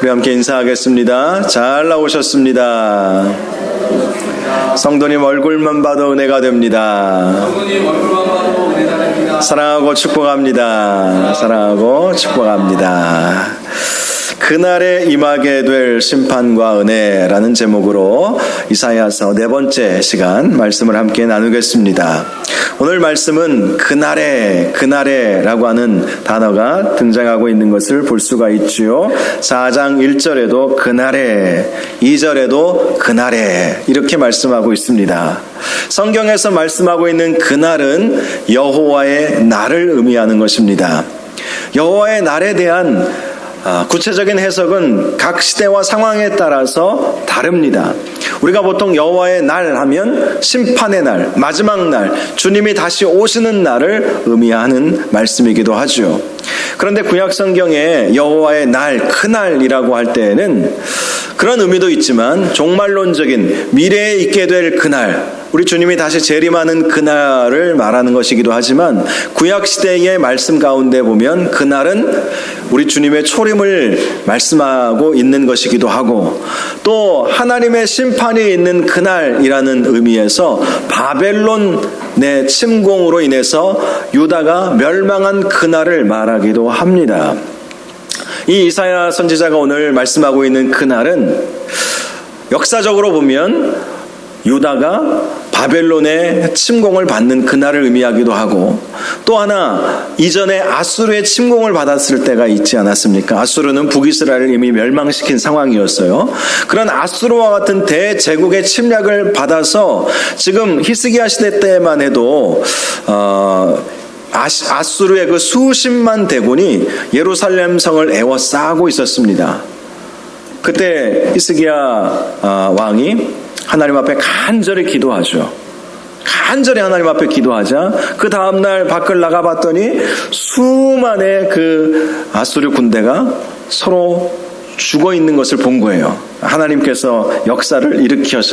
우리 함께 인사하겠습니다. 잘 나오셨습니다. 성도님 얼굴만 봐도 은혜가 됩니다. 사랑하고 축복합니다. 사랑하고 축복합니다. 그날에 임하게 될 심판과 은혜라는 제목으로 이사야서 4번째 시간 말씀을 함께 나누겠습니다. 오늘 말씀은 그날에 라고 하는 단어가 등장하고 있는 것을 볼 수가 있지요. 4장 1절에도 그날에, 2절에도 그날에 이렇게 말씀하고 있습니다. 성경에서 말씀하고 있는 그날은 여호와의 날을 의미하는 것입니다. 여호와의 날에 대한 구체적인 해석은 각 시대와 상황에 따라서 다릅니다. 우리가 보통 여호와의 날 하면 심판의 날, 마지막 날, 주님이 다시 오시는 날을 의미하는 말씀이기도 하죠. 그런데 구약 성경에 여호와의 날, 그날이라고 할 때에는 그런 의미도 있지만 종말론적인 미래에 있게 될 그날, 우리 주님이 다시 재림하는 그날을 말하는 것이기도 하지만 구약 시대의 말씀 가운데 보면 그날은 우리 주님의 초림을 말씀하고 있는 것이기도 하고 또 하나님의 심판이 있는 그날이라는 의미에서 바벨론의 침공으로 인해서 유다가 멸망한 그날을 말하기도 합니다. 이 이사야 선지자가 오늘 말씀하고 있는 그날은 역사적으로 보면 유다가 바벨론의 침공을 받는 그날을 의미하기도 하고 또 하나 이전에 아수르의 침공을 받았을 때가 있지 않았습니까? 아수르는 북이스라엘을 이미 멸망시킨 상황이었어요. 그런 아수르와 같은 대제국의 침략을 받아서 지금 히스기야 시대 때만 해도 아수르의 그 수십만 대군이 예루살렘 성을 에워싸고 있었습니다. 그때 히스기야 왕이 하나님 앞에 간절히 기도하죠. 간절히 하나님 앞에 기도하자 그 다음날 밖을 나가봤더니 수만의 그 아수르 군대가 서로 죽어 있는 것을 본 거예요. 하나님께서 역사를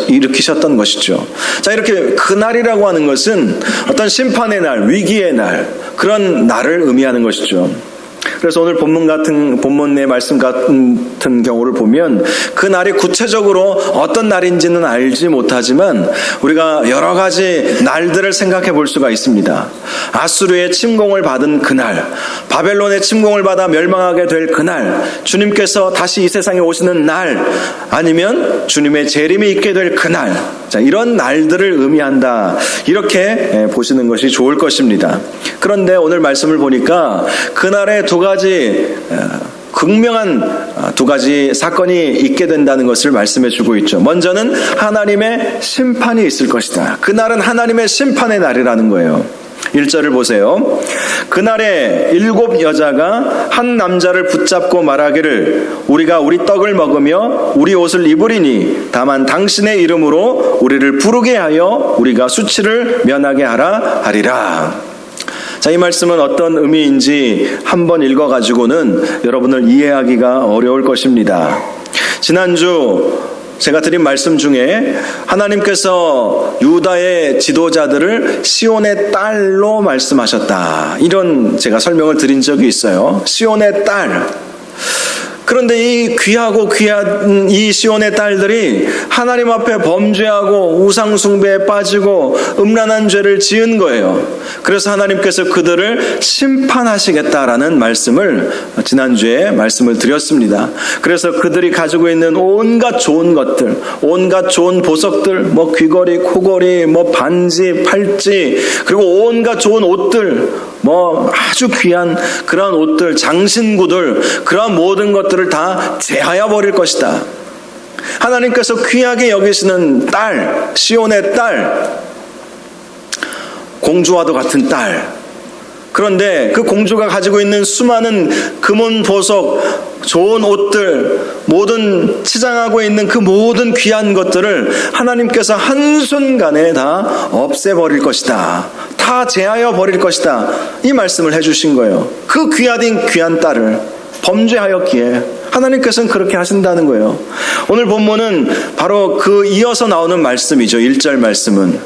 일으키셨던 것이죠. 자, 이렇게 그날이라고 하는 것은 어떤 심판의 날, 위기의 날, 그런 날을 의미하는 것이죠. 그래서 오늘 본문의 말씀 같은 경우를 보면 그 날이 구체적으로 어떤 날인지는 알지 못하지만 우리가 여러 가지 날들을 생각해 볼 수가 있습니다. 아수르의 침공을 받은 그날, 바벨론의 침공을 받아 멸망하게 될 그날, 주님께서 다시 이 세상에 오시는 날, 아니면 주님의 재림이 있게 될 그날, 자, 이런 날들을 의미한다. 이렇게 보시는 것이 좋을 것입니다. 그런데 오늘 말씀을 보니까 그날에 두 가지 극명한 두 가지 사건이 있게 된다는 것을 말씀해 주고 있죠. 먼저는 하나님의 심판이 있을 것이다. 그날은 하나님의 심판의 날이라는 거예요. 1절을 보세요. 그날에 7 여자가 한 남자를 붙잡고 말하기를 우리가 우리 떡을 먹으며 우리 옷을 입으리니 다만 당신의 이름으로 우리를 부르게 하여 우리가 수치를 면하게 하라 하리라. 자, 이 말씀은 어떤 의미인지 한번 읽어가지고는 여러분을 이해하기가 어려울 것입니다. 지난주 제가 드린 말씀 중에 하나님께서 유다의 지도자들을 시온의 딸로 말씀하셨다. 이런 제가 설명을 드린 적이 있어요. 시온의 딸. 그런데 이 귀하고 귀한 이 시온의 딸들이 하나님 앞에 범죄하고 우상숭배에 빠지고 음란한 죄를 지은 거예요. 그래서 하나님께서 그들을 심판하시겠다라는 말씀을 지난주에 말씀을 드렸습니다. 그래서 그들이 가지고 있는 온갖 좋은 것들, 온갖 좋은 보석들, 뭐 귀걸이, 코걸이, 뭐 반지, 팔찌, 그리고 온갖 좋은 옷들, 뭐 아주 귀한 그런 옷들, 장신구들, 그런 모든 것들을 다 제하여 버릴 것이다. 하나님께서 귀하게 여기시는 딸, 시온의 딸, 공주와도 같은 딸. 그런데 그 공주가 가지고 있는 수많은 금은 보석, 좋은 옷들, 모든 치장하고 있는 그 모든 귀한 것들을 하나님께서 한순간에 다 없애버릴 것이다. 다 제하여 버릴 것이다. 이 말씀을 해주신 거예요. 그 귀한 딸을 범죄하였기에 하나님께서는 그렇게 하신다는 거예요. 오늘 본문은 바로 그 이어서 나오는 말씀이죠. 1절 말씀은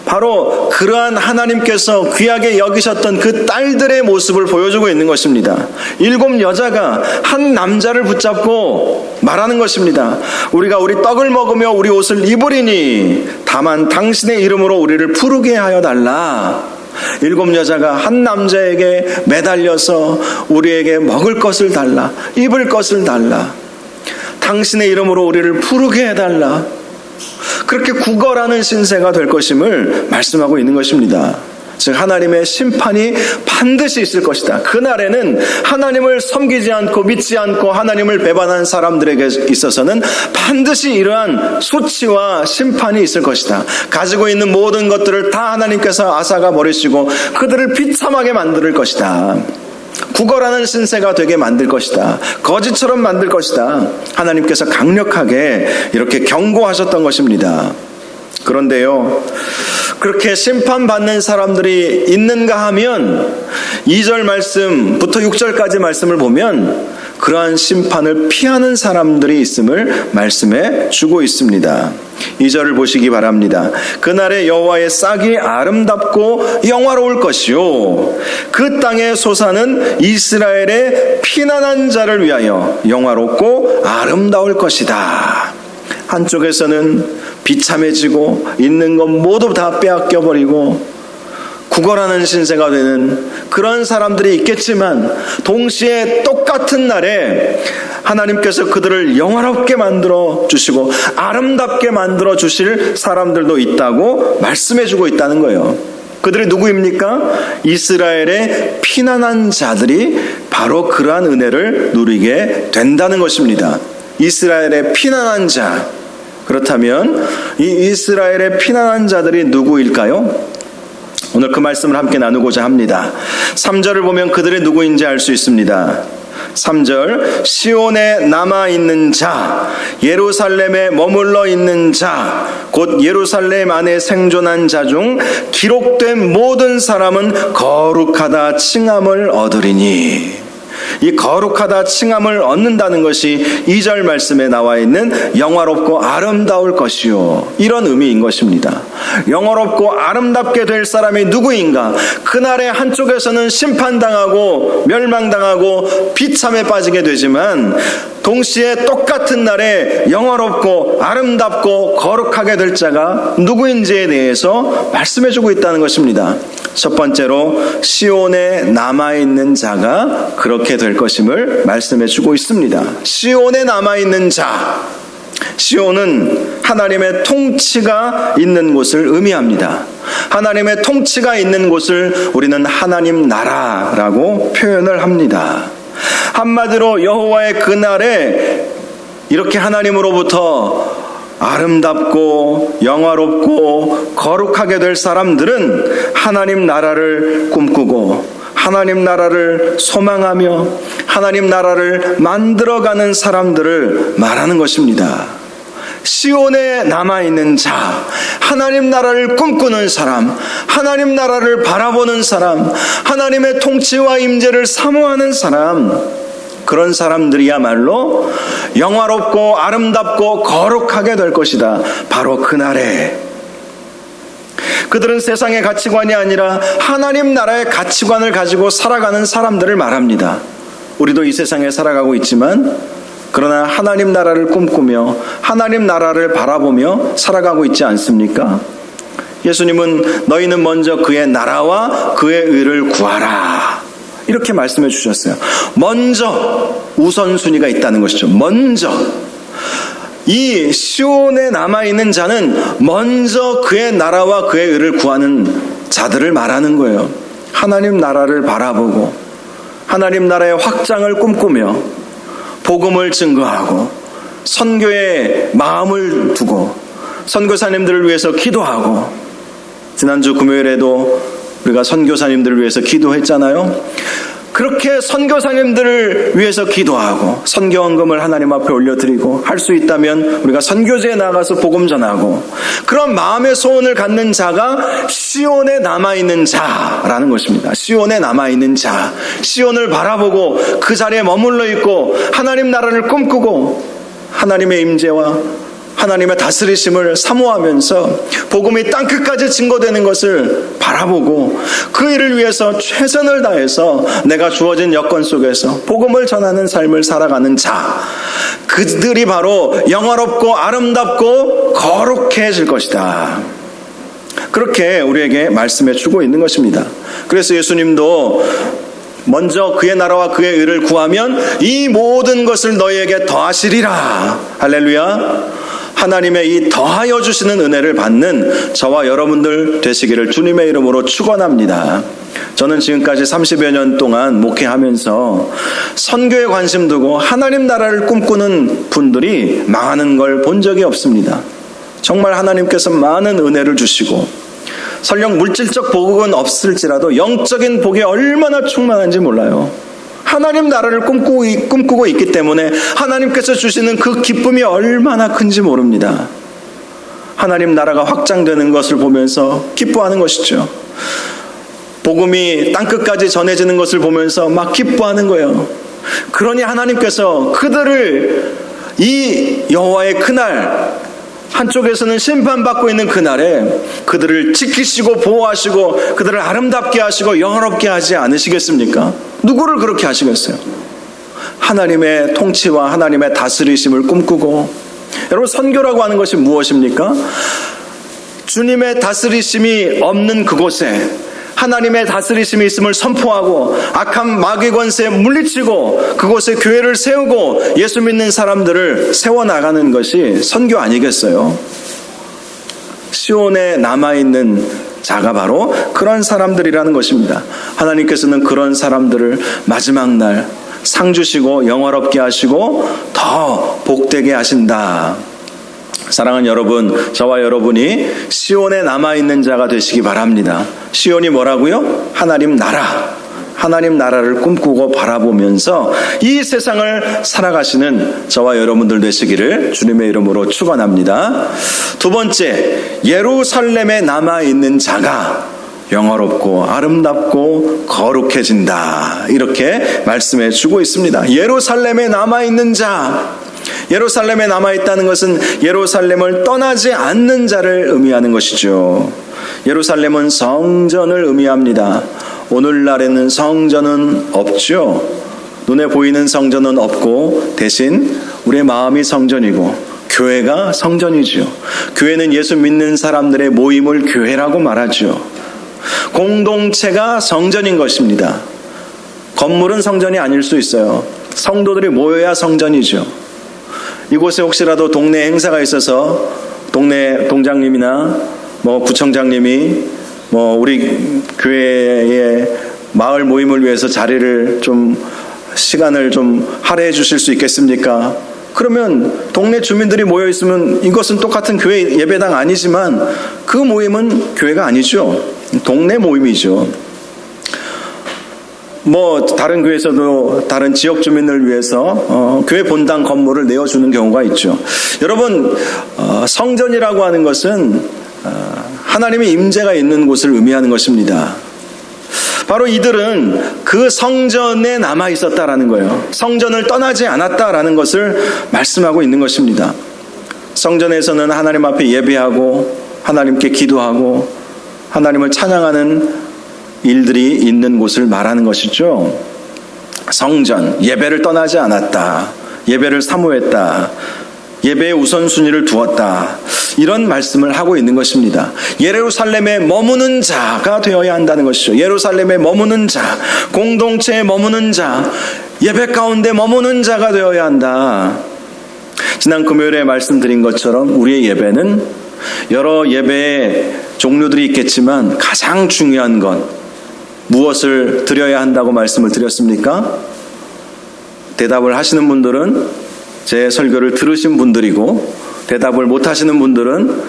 바로 그러한 하나님께서 귀하게 여기셨던 그 딸들의 모습을 보여주고 있는 것입니다. 7 여자가 한 남자를 붙잡고 말하는 것입니다. 우리가 우리 떡을 먹으며 우리 옷을 입으리니 다만 당신의 이름으로 우리를 부르게 하여 달라. 7 여자가 한 남자에게 매달려서 우리에게 먹을 것을 달라, 입을 것을 달라, 당신의 이름으로 우리를 부르게 해달라. 그렇게 구걸하는 신세가 될 것임을 말씀하고 있는 것입니다. 즉 하나님의 심판이 반드시 있을 것이다. 그날에는 하나님을 섬기지 않고 믿지 않고 하나님을 배반한 사람들에게 있어서는 반드시 이러한 수치와 심판이 있을 것이다. 가지고 있는 모든 것들을 다 하나님께서 앗아가 버리시고 그들을 비참하게 만들 것이다. 구걸하는 신세가 되게 만들 것이다. 거지처럼 만들 것이다. 하나님께서 강력하게 이렇게 경고하셨던 것입니다. 그런데요, 그렇게 심판받는 사람들이 있는가 하면 2절 말씀부터 6절까지 말씀을 보면 그러한 심판을 피하는 사람들이 있음을 말씀해 주고 있습니다. 2절을 보시기 바랍니다. 그날에 여호와의 싹이 아름답고 영화로울 것이요 그 땅의 소사는 이스라엘의 피난한 자를 위하여 영화롭고 아름다울 것이다. 한쪽에서는 비참해지고 있는 것 모두 다 빼앗겨버리고 구걸하는 신세가 되는 그런 사람들이 있겠지만 동시에 똑같은 날에 하나님께서 그들을 영화롭게 만들어 주시고 아름답게 만들어 주실 사람들도 있다고 말씀해 주고 있다는 거예요. 그들이 누구입니까? 이스라엘의 피난한 자들이 바로 그러한 은혜를 누리게 된다는 것입니다. 이스라엘의 피난한 자. 그렇다면 이 이스라엘의 피난한 자들이 누구일까요? 오늘 그 말씀을 함께 나누고자 합니다. 3절을 보면 그들이 누구인지 알 수 있습니다. 3절 시온에 남아있는 자, 예루살렘에 머물러 있는 자, 곧 예루살렘 안에 생존한 자 중 기록된 모든 사람은 거룩하다 칭함을 얻으리니. 이 거룩하다 칭함을 얻는다는 것이 2절 말씀에 나와 있는 영화롭고 아름다울 것이요, 이런 의미인 것입니다. 영화롭고 아름답게 될 사람이 누구인가? 그날에 한쪽에서는 심판당하고 멸망당하고 비참에 빠지게 되지만 동시에 똑같은 날에 영화롭고 아름답고 거룩하게 될 자가 누구인지에 대해서 말씀해주고 있다는 것입니다. 첫 번째로 시온에 남아있는 자가 그렇게 될 것임을 말씀해주고 있습니다. 시온에 남아있는 자, 시온은 하나님의 통치가 있는 곳을 의미합니다. 하나님의 통치가 있는 곳을 우리는 하나님 나라라고 표현을 합니다. 한마디로 여호와의 그날에 이렇게 하나님으로부터 아름답고 영화롭고 거룩하게 될 사람들은 하나님 나라를 꿈꾸고 하나님 나라를 소망하며 하나님 나라를 만들어가는 사람들을 말하는 것입니다. 시온에 남아있는 자, 하나님 나라를 꿈꾸는 사람, 하나님 나라를 바라보는 사람, 하나님의 통치와 임재를 사모하는 사람, 그런 사람들이야말로 영화롭고 아름답고 거룩하게 될 것이다. 바로 그날에 그들은 세상의 가치관이 아니라 하나님 나라의 가치관을 가지고 살아가는 사람들을 말합니다. 우리도 이 세상에 살아가고 있지만 그러나 하나님 나라를 꿈꾸며 하나님 나라를 바라보며 살아가고 있지 않습니까? 예수님은 너희는 먼저 그의 나라와 그의 의를 구하라, 이렇게 말씀해 주셨어요. 먼저 우선순위가 있다는 것이죠. 먼저 이 시온에 남아있는 자는 먼저 그의 나라와 그의 의를 구하는 자들을 말하는 거예요. 하나님 나라를 바라보고 하나님 나라의 확장을 꿈꾸며 복음을 증거하고 선교에 마음을 두고 선교사님들을 위해서 기도하고, 지난주 금요일에도 우리가 선교사님들을 위해서 기도했잖아요. 그렇게 선교사님들을 위해서 기도하고 선교헌금을 하나님 앞에 올려드리고 할 수 있다면 우리가 선교지에 나가서 복음 전하고 그런 마음의 소원을 갖는 자가 시온에 남아있는 자라는 것입니다. 시온에 남아있는 자, 시온을 바라보고 그 자리에 머물러 있고 하나님 나라를 꿈꾸고 하나님의 임재와 하나님의 다스리심을 사모하면서 복음이 땅끝까지 증거되는 것을 바라보고 그 일을 위해서 최선을 다해서 내가 주어진 여건 속에서 복음을 전하는 삶을 살아가는 자, 그들이 바로 영화롭고 아름답고 거룩해질 것이다. 그렇게 우리에게 말씀해 주고 있는 것입니다. 그래서 예수님도 먼저 그의 나라와 그의 의를 구하면 이 모든 것을 너희에게 더하시리라. 할렐루야. 하나님의 이 더하여 주시는 은혜를 받는 저와 여러분들 되시기를 주님의 이름으로 축원합니다. 저는 지금까지 30여 년 동안 목회하면서 선교에 관심 두고 하나님 나라를 꿈꾸는 분들이 망하는 걸 본 적이 없습니다. 정말 하나님께서 많은 은혜를 주시고 설령 물질적 복은 없을지라도 영적인 복이 얼마나 충만한지 몰라요. 하나님 나라를 꿈꾸고 있기 때문에 하나님께서 주시는 그 기쁨이 얼마나 큰지 모릅니다. 하나님 나라가 확장되는 것을 보면서 기뻐하는 것이죠. 복음이 땅끝까지 전해지는 것을 보면서 막 기뻐하는 거예요. 그러니 하나님께서 그들을 이 여호와의 그날, 한쪽에서는 심판받고 있는 그날에 그들을 지키시고 보호하시고 그들을 아름답게 하시고 영화롭게 하지 않으시겠습니까? 누구를 그렇게 하시겠어요? 하나님의 통치와 하나님의 다스리심을 꿈꾸고, 여러분 선교라고 하는 것이 무엇입니까? 주님의 다스리심이 없는 그곳에 하나님의 다스리심이 있음을 선포하고 악한 마귀 권세에 물리치고 그곳에 교회를 세우고 예수 믿는 사람들을 세워나가는 것이 선교 아니겠어요? 시온에 남아있는 자가 바로 그런 사람들이라는 것입니다. 하나님께서는 그런 사람들을 마지막 날 상 주시고 영화롭게 하시고 더 복되게 하신다. 사랑하는 여러분, 저와 여러분이 시온에 남아있는 자가 되시기 바랍니다. 시온이 뭐라고요? 하나님 나라. 하나님 나라를 꿈꾸고 바라보면서 이 세상을 살아가시는 저와 여러분들 되시기를 주님의 이름으로 축원합니다. 두 번째, 예루살렘에 남아있는 자가 영화롭고 아름답고 거룩해진다. 이렇게 말씀해 주고 있습니다. 예루살렘에 남아있는 자, 예루살렘에 남아있다는 것은 예루살렘을 떠나지 않는 자를 의미하는 것이죠. 예루살렘은 성전을 의미합니다. 오늘날에는 성전은 없죠. 눈에 보이는 성전은 없고 대신 우리의 마음이 성전이고 교회가 성전이죠. 교회는 예수 믿는 사람들의 모임을 교회라고 말하죠. 공동체가 성전인 것입니다. 건물은 성전이 아닐 수 있어요. 성도들이 모여야 성전이죠. 이곳에 혹시라도 동네 행사가 있어서 동네 동장님이나 구청장님이 우리 교회의 마을 모임을 위해서 시간을 좀 할애해 주실 수 있겠습니까? 그러면 동네 주민들이 모여 있으면 이것은 똑같은 교회 예배당 아니지만 그 모임은 교회가 아니죠. 동네 모임이죠. 다른 교회에서도 다른 지역 주민을 위해서 교회 본당 건물을 내어주는 경우가 있죠. 여러분, 성전이라고 하는 것은 하나님의 임재가 있는 곳을 의미하는 것입니다. 바로 이들은 그 성전에 남아 있었다라는 거예요. 성전을 떠나지 않았다라는 것을 말씀하고 있는 것입니다. 성전에서는 하나님 앞에 예배하고 하나님께 기도하고 하나님을 찬양하는 일들이 있는 곳을 말하는 것이죠. 성전, 예배를 떠나지 않았다. 예배를 사모했다. 예배의 우선순위를 두었다. 이런 말씀을 하고 있는 것입니다. 예루살렘에 머무는 자가 되어야 한다는 것이죠. 예루살렘에 머무는 자, 공동체에 머무는 자, 예배 가운데 머무는 자가 되어야 한다. 지난 금요일에 말씀드린 것처럼 우리의 예배는 여러 예배의 종류들이 있겠지만 가장 중요한 건 무엇을 드려야 한다고 말씀을 드렸습니까? 대답을 하시는 분들은 제 설교를 들으신 분들이고 대답을 못 하시는 분들은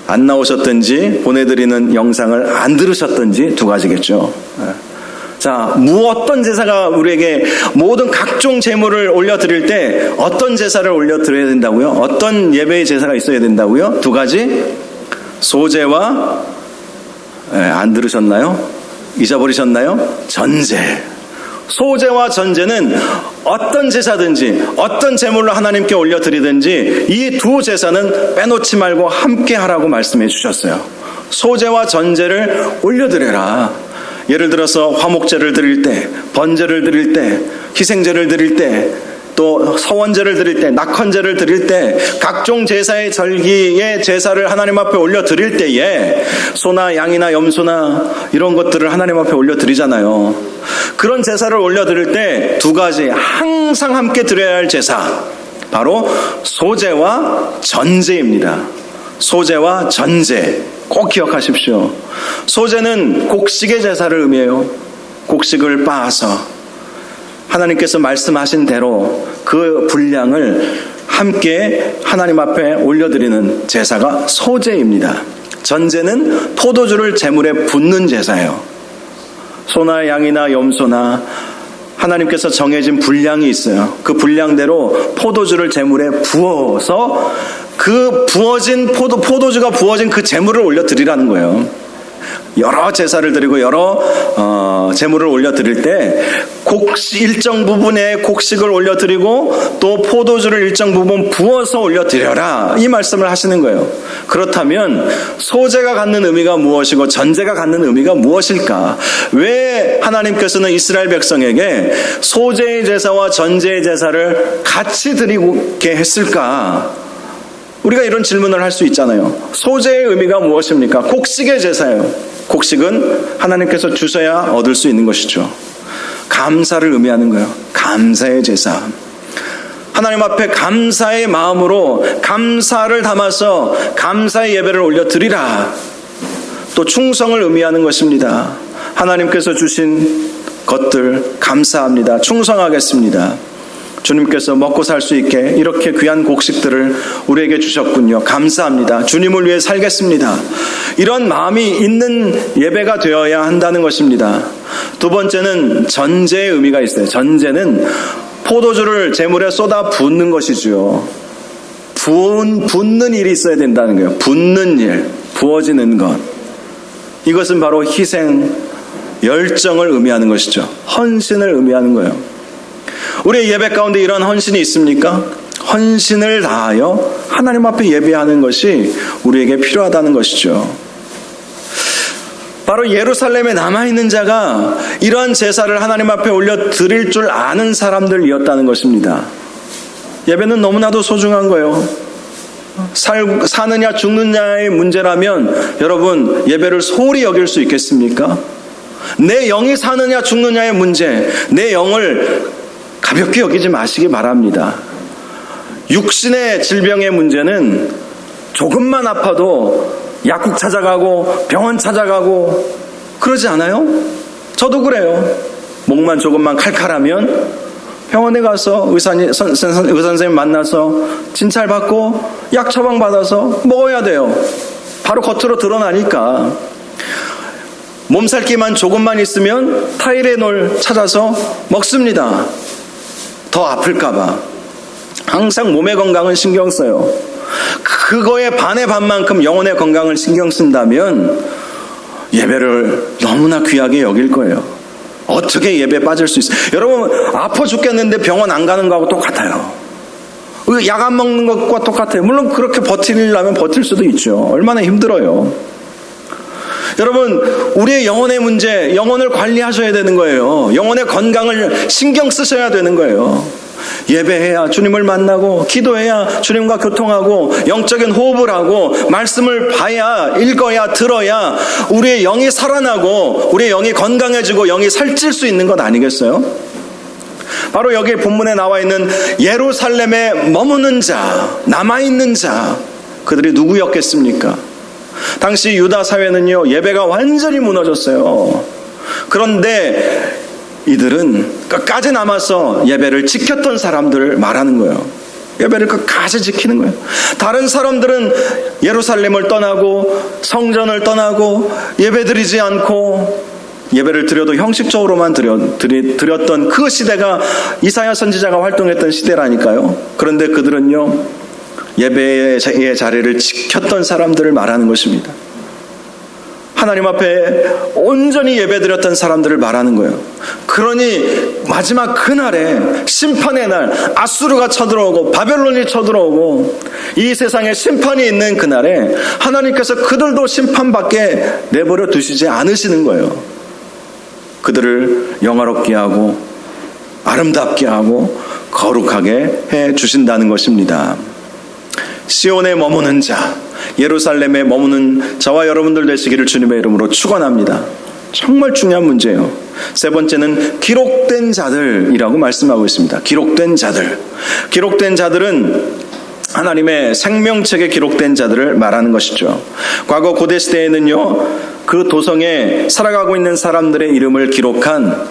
안 나오셨든지 보내드리는 영상을 안 들으셨든지 두 가지겠죠. 자, 어떤 제사가 우리에게 모든 각종 제물을 올려드릴 때 어떤 제사를 올려드려야 된다고요? 어떤 예배의 제사가 있어야 된다고요? 두 가지. 소제와 안 들으셨나요? 잊어버리셨나요? 전제. 소제와 전제는 어떤 제사든지 어떤 제물로 하나님께 올려드리든지 이 두 제사는 빼놓지 말고 함께 하라고 말씀해 주셨어요. 소제와 전제를 올려드려라. 예를 들어서 화목제를 드릴 때, 번제를 드릴 때, 희생제를 드릴 때, 또 서원제를 드릴 때, 낙헌제를 드릴 때, 각종 제사의 절기의 제사를 하나님 앞에 올려드릴 때에 소나 양이나 염소나 이런 것들을 하나님 앞에 올려드리잖아요. 그런 제사를 올려드릴 때 두 가지 항상 함께 드려야 할 제사, 바로 소제와 전제입니다. 소제와 전제 꼭 기억하십시오. 소제는 곡식의 제사를 의미해요. 곡식을 빻아서 하나님께서 말씀하신 대로 그 분량을 함께 하나님 앞에 올려드리는 제사가 소제입니다. 전제는 포도주를 제물에 붓는 제사예요. 소나 양이나 염소나 하나님께서 정해진 분량이 있어요. 그 분량대로 포도주를 제물에 부어서 그 부어진 포도주가 부어진 그 제물을 올려드리라는 거예요. 여러 제사를 드리고 여러 제물을 올려드릴 때 일정 부분의 곡식을 올려드리고 또 포도주를 일정 부분 부어서 올려드려라, 이 말씀을 하시는 거예요. 그렇다면 소제가 갖는 의미가 무엇이고 전제가 갖는 의미가 무엇일까? 왜 하나님께서는 이스라엘 백성에게 소제의 제사와 전제의 제사를 같이 드리게 했을까? 우리가 이런 질문을 할 수 있잖아요. 소제의 의미가 무엇입니까? 곡식의 제사예요. 곡식은 하나님께서 주셔야 얻을 수 있는 것이죠. 감사를 의미하는 거예요. 감사의 제사. 하나님 앞에 감사의 마음으로 감사를 담아서 감사의 예배를 올려드리라. 또 충성을 의미하는 것입니다. 하나님께서 주신 것들 감사합니다. 충성하겠습니다. 주님께서 먹고 살 수 있게 이렇게 귀한 곡식들을 우리에게 주셨군요. 감사합니다. 주님을 위해 살겠습니다. 이런 마음이 있는 예배가 되어야 한다는 것입니다. 두 번째는 전제의 의미가 있어요. 전제는 포도주를 제물에 쏟아 붓는 것이죠. 붓는 일이 있어야 된다는 거예요. 붓는 일, 부어지는 것. 이것은 바로 희생, 열정을 의미하는 것이죠. 헌신을 의미하는 거예요. 우리의 예배 가운데 이런 헌신이 있습니까? 헌신을 다하여 하나님 앞에 예배하는 것이 우리에게 필요하다는 것이죠. 바로 예루살렘에 남아있는 자가 이러한 제사를 하나님 앞에 올려 드릴 줄 아는 사람들이었다는 것입니다. 예배는 너무나도 소중한 거예요. 사느냐 죽느냐의 문제라면 여러분 예배를 소홀히 여길 수 있겠습니까? 내 영이 사느냐 죽느냐의 문제, 내 영을 가볍게 여기지 마시기 바랍니다. 육신의 질병의 문제는 조금만 아파도 약국 찾아가고 병원 찾아가고 그러지 않아요? 저도 그래요. 목만 조금만 칼칼하면 병원에 가서 의사 선생님 만나서 진찰받고 약 처방받아서 먹어야 돼요. 바로 겉으로 드러나니까. 몸살기만 조금만 있으면 타이레놀 찾아서 먹습니다. 더 아플까봐. 항상 몸의 건강은 신경 써요. 그거에 반의 반만큼 영혼의 건강을 신경 쓴다면 예배를 너무나 귀하게 여길 거예요. 어떻게 예배에 빠질 수 있어요? 여러분 아파 죽겠는데 병원 안 가는 거하고 똑같아요. 약 안 먹는 것과 똑같아요. 물론 그렇게 버티려면 버틸 수도 있죠. 얼마나 힘들어요. 여러분 우리의 영혼의 문제, 영혼을 관리하셔야 되는 거예요. 영혼의 건강을 신경 쓰셔야 되는 거예요. 예배해야 주님을 만나고, 기도해야 주님과 교통하고, 영적인 호흡을 하고, 말씀을 봐야, 읽어야, 들어야 우리의 영이 살아나고 우리의 영이 건강해지고 영이 살찔 수 있는 것 아니겠어요? 바로 여기 본문에 나와 있는 예루살렘에 머무는 자, 남아있는 자, 그들이 누구였겠습니까? 당시 유다 사회는요, 예배가 완전히 무너졌어요. 그런데 이들은 끝까지 남아서 예배를 지켰던 사람들을 말하는 거예요. 예배를 끝까지 지키는 거예요. 다른 사람들은 예루살렘을 떠나고 성전을 떠나고 예배드리지 않고 예배를 드려도 형식적으로만 드렸던 그 시대가 이사야 선지자가 활동했던 시대라니까요. 그런데 그들은요, 예배의 자리를 지켰던 사람들을 말하는 것입니다. 하나님 앞에 온전히 예배드렸던 사람들을 말하는 거예요. 그러니 마지막 그날에, 심판의 날, 아수르가 쳐들어오고 바벨론이 쳐들어오고 이 세상에 심판이 있는 그날에 하나님께서 그들도 심판받게 내버려 두시지 않으시는 거예요. 그들을 영화롭게 하고 아름답게 하고 거룩하게 해 주신다는 것입니다. 시온에 머무는 자, 예루살렘에 머무는 저와 여러분들 되시기를 주님의 이름으로 축원합니다. 정말 중요한 문제예요. 세 번째는 기록된 자들이라고 말씀하고 있습니다. 기록된 자들. 기록된 자들은 하나님의 생명책에 기록된 자들을 말하는 것이죠. 과거 고대 시대에는요, 그 도성에 살아가고 있는 사람들의 이름을 기록한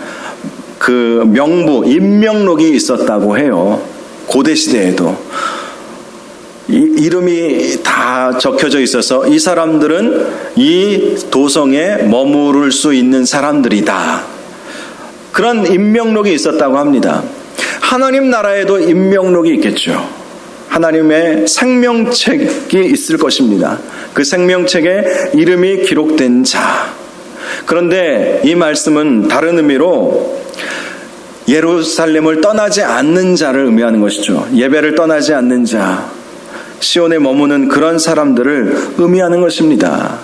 그 명부, 임명록이 있었다고 해요. 고대 시대에도. 이름이 다 적혀져 있어서 이 사람들은 이 도성에 머무를 수 있는 사람들이다. 그런 임명록이 있었다고 합니다. 하나님 나라에도 임명록이 있겠죠. 하나님의 생명책이 있을 것입니다. 그 생명책에 이름이 기록된 자. 그런데 이 말씀은 다른 의미로 예루살렘을 떠나지 않는 자를 의미하는 것이죠. 예배를 떠나지 않는 자, 시온에 머무는 그런 사람들을 의미하는 것입니다.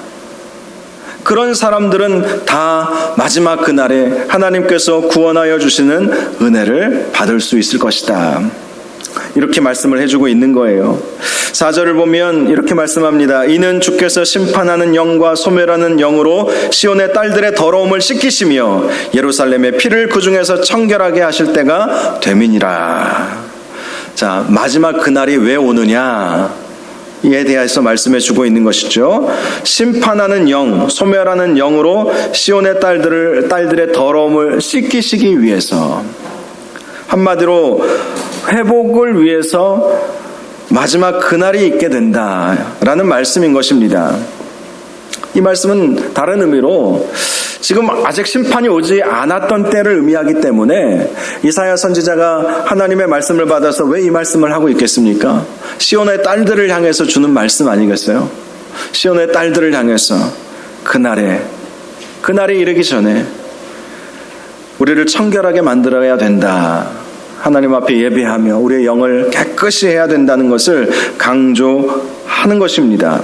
그런 사람들은 다 마지막 그날에 하나님께서 구원하여 주시는 은혜를 받을 수 있을 것이다. 이렇게 말씀을 해주고 있는 거예요. 4절을 보면 이렇게 말씀합니다. 이는 주께서 심판하는 영과 소멸하는 영으로 시온의 딸들의 더러움을 씻기시며 예루살렘의 피를 그 중에서 청결하게 하실 때가 됨이니라. 자, 마지막 그날이 왜 오느냐? 이에 대해서 말씀해 주고 있는 것이죠. 심판하는 영, 소멸하는 영으로 시온의 딸들의 더러움을 씻기시기 위해서, 한마디로 회복을 위해서 마지막 그날이 있게 된다라는 말씀인 것입니다. 이 말씀은 다른 의미로 지금 아직 심판이 오지 않았던 때를 의미하기 때문에 이사야 선지자가 하나님의 말씀을 받아서 왜 이 말씀을 하고 있겠습니까? 시온의 딸들을 향해서 주는 말씀 아니겠어요? 시온의 딸들을 향해서 그날이 이르기 전에 우리를 청결하게 만들어야 된다. 하나님 앞에 예배하며 우리의 영을 깨끗이 해야 된다는 것을 강조하는 것입니다.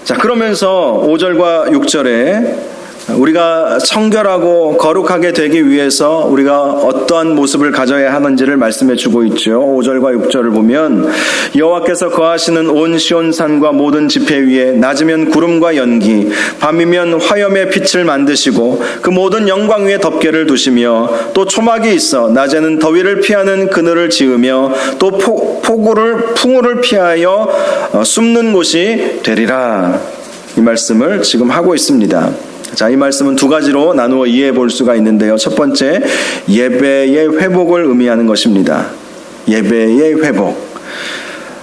자, 그러면서 5절과 6절에 우리가 청결하고 거룩하게 되기 위해서 우리가 어떠한 모습을 가져야 하는지를 말씀해 주고 있죠. 5절과 6절을 보면 여호와께서 거하시는 온 시온산과 모든 지폐 위에 낮이면 구름과 연기, 밤이면 화염의 빛을 만드시고 그 모든 영광 위에 덮개를 두시며 또 초막이 있어 낮에는 더위를 피하는 그늘을 지으며 또 풍우를 피하여 숨는 곳이 되리라. 이 말씀을 지금 하고 있습니다. 자, 이 말씀은 두 가지로 나누어 이해해 볼 수가 있는데요. 첫 번째, 예배의 회복을 의미하는 것입니다. 예배의 회복.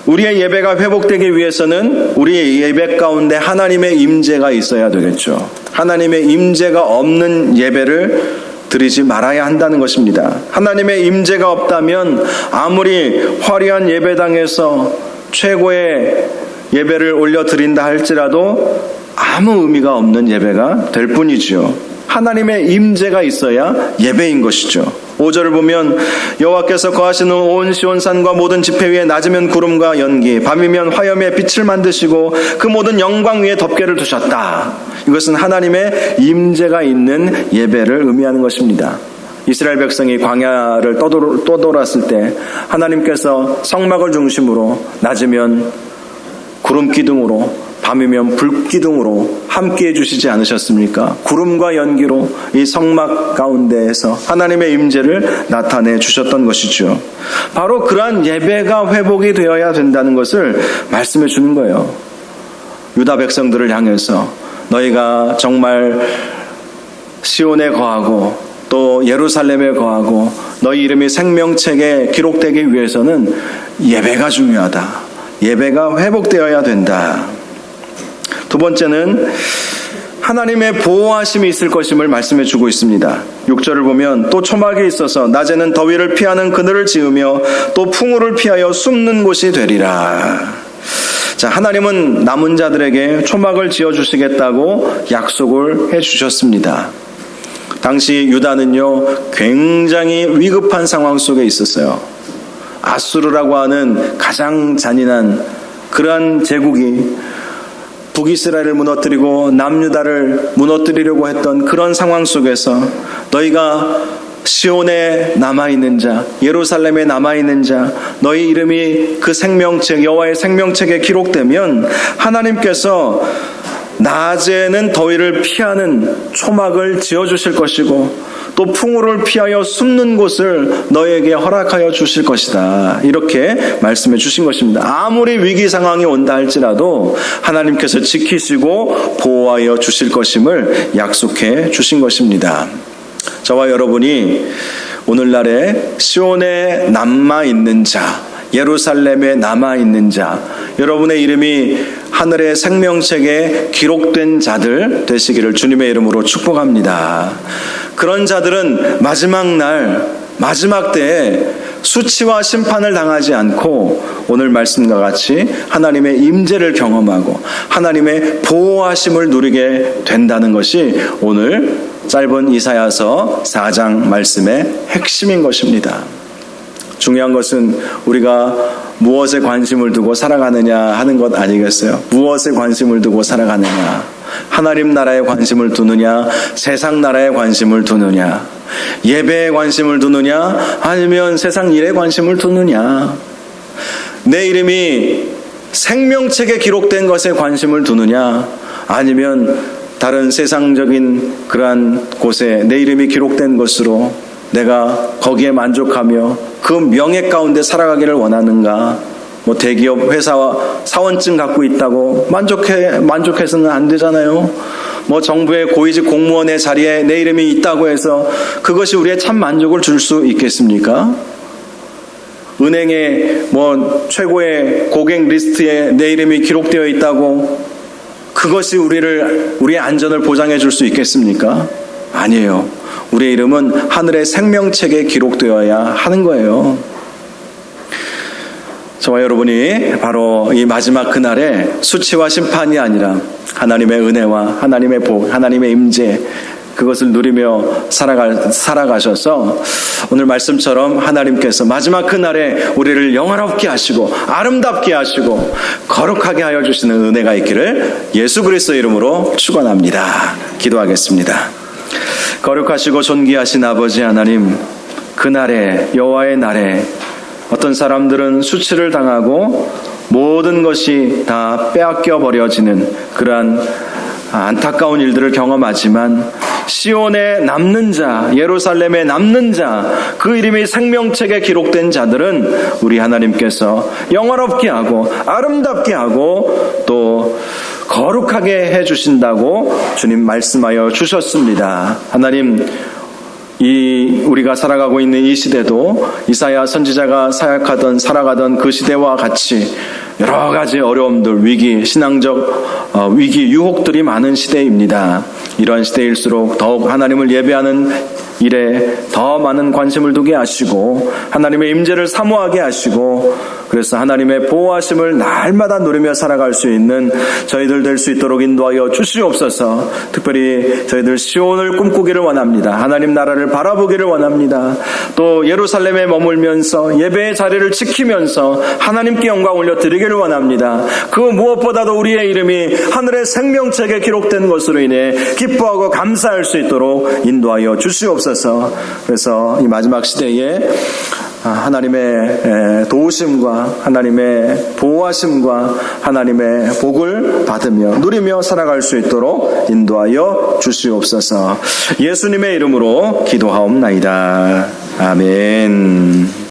우리의 예배가 회복되기 위해서는 우리의 예배 가운데 하나님의 임재가 있어야 되겠죠. 하나님의 임재가 없는 예배를 드리지 말아야 한다는 것입니다. 하나님의 임재가 없다면 아무리 화려한 예배당에서 최고의 예배를 올려드린다 할지라도 아무 의미가 없는 예배가 될 뿐이죠. 하나님의 임재가 있어야 예배인 것이죠. 5절을 보면 여호와께서 거하시는 온 시온산과 모든 지폐 위에 낮이면 구름과 연기, 밤이면 화염의 빛을 만드시고 그 모든 영광 위에 덮개를 두셨다. 이것은 하나님의 임재가 있는 예배를 의미하는 것입니다. 이스라엘 백성이 광야를 떠돌았을 때 하나님께서 성막을 중심으로 낮이면 구름 기둥으로 밤이면 불기둥으로 함께해 주시지 않으셨습니까? 구름과 연기로 이 성막 가운데에서 하나님의 임재를 나타내 주셨던 것이죠. 바로 그러한 예배가 회복이 되어야 된다는 것을 말씀해 주는 거예요. 유다 백성들을 향해서 너희가 정말 시온에 거하고 또 예루살렘에 거하고 너희 이름이 생명책에 기록되기 위해서는 예배가 중요하다. 예배가 회복되어야 된다. 두 번째는 하나님의 보호하심이 있을 것임을 말씀해 주고 있습니다. 6절을 보면 또 초막이 있어서 낮에는 더위를 피하는 그늘을 지으며 또 풍우를 피하여 숨는 곳이 되리라. 자, 하나님은 남은 자들에게 초막을 지어주시겠다고 약속을 해주셨습니다. 당시 유다는요, 굉장히 위급한 상황 속에 있었어요. 아수르라고 하는 가장 잔인한 그러한 제국이 북이스라엘을 무너뜨리고 남유다를 무너뜨리려고 했던 그런 상황 속에서 너희가 시온에 남아있는 자, 예루살렘에 남아있는 자, 너희 이름이 그 생명책, 여호와의 생명책에 기록되면 하나님께서 낮에는 더위를 피하는 초막을 지어주실 것이고 또 풍우를 피하여 숨는 곳을 너에게 허락하여 주실 것이다. 이렇게 말씀해 주신 것입니다. 아무리 위기 상황이 온다 할지라도 하나님께서 지키시고 보호하여 주실 것임을 약속해 주신 것입니다. 저와 여러분이 오늘날에 시온에 남아있는 자, 예루살렘에 남아있는 자, 여러분의 이름이 하늘의 생명책에 기록된 자들 되시기를 주님의 이름으로 축복합니다. 그런 자들은 마지막 날, 마지막 때에 수치와 심판을 당하지 않고 오늘 말씀과 같이 하나님의 임재를 경험하고 하나님의 보호하심을 누리게 된다는 것이 오늘 짧은 이사야서 4장 말씀의 핵심인 것입니다. 중요한 것은 우리가 무엇에 관심을 두고 살아가느냐 하는 것 아니겠어요? 무엇에 관심을 두고 살아가느냐? 하나님 나라에 관심을 두느냐? 세상 나라에 관심을 두느냐? 예배에 관심을 두느냐? 아니면 세상 일에 관심을 두느냐? 내 이름이 생명책에 기록된 것에 관심을 두느냐? 아니면 다른 세상적인 그러한 곳에 내 이름이 기록된 것으로 내가 거기에 만족하며 그 명예 가운데 살아가기를 원하는가? 뭐 대기업 회사와 사원증 갖고 있다고 만족해서는 안 되잖아요. 뭐 정부의 고위직 공무원의 자리에 내 이름이 있다고 해서 그것이 우리의 참 만족을 줄 수 있겠습니까? 은행의 뭐 최고의 고객 리스트에 내 이름이 기록되어 있다고 그것이 우리의 안전을 보장해 줄 수 있겠습니까? 아니에요. 우리의 이름은 하늘의 생명책에 기록되어야 하는 거예요. 저와 여러분이 바로 이 마지막 그날에 수치와 심판이 아니라 하나님의 은혜와 하나님의 복, 하나님의 임재 그것을 누리며 살아가셔서 오늘 말씀처럼 하나님께서 마지막 그날에 우리를 영화롭게 하시고 아름답게 하시고 거룩하게 하여 주시는 은혜가 있기를 예수 그리스도의 이름으로 축원합니다. 기도하겠습니다. 거룩하시고 존귀하신 아버지 하나님, 그날에 여호와의 날에 어떤 사람들은 수치를 당하고 모든 것이 다 빼앗겨 버려지는 그러한 안타까운 일들을 경험하지만 시온에 남는 자, 예루살렘에 남는 자, 그 이름이 생명책에 기록된 자들은 우리 하나님께서 영화롭게 하고 아름답게 하고 또 거룩하게 해주신다고 주님 말씀하여 주셨습니다. 하나님, 우리가 살아가고 있는 이 시대도 이사야 선지자가 살아가던 그 시대와 같이 여러 가지 어려움들, 위기, 신앙적 위기, 유혹들이 많은 시대입니다. 이러한 시대일수록 더욱 하나님을 예배하는 일에 더 많은 관심을 두게 하시고 하나님의 임재를 사모하게 하시고 그래서 하나님의 보호하심을 날마다 누리며 살아갈 수 있는 저희들 될 수 있도록 인도하여 주시옵소서. 특별히 저희들 시온을 꿈꾸기를 원합니다. 하나님 나라를 바라보기를 원합니다. 또 예루살렘에 머물면서 예배의 자리를 지키면서 하나님께 영광 올려드리기를 원합니다. 그 무엇보다도 우리의 이름이 하늘의 생명책에 기록된 것으로 인해 기뻐하고 감사할 수 있도록 인도하여 주시옵소서. 그래서 이 마지막 시대에 하나님의 도우심과 하나님의 보호하심과 하나님의 복을 받으며 누리며 살아갈 수 있도록 인도하여 주시옵소서. 예수님의 이름으로 기도하옵나이다. 아멘.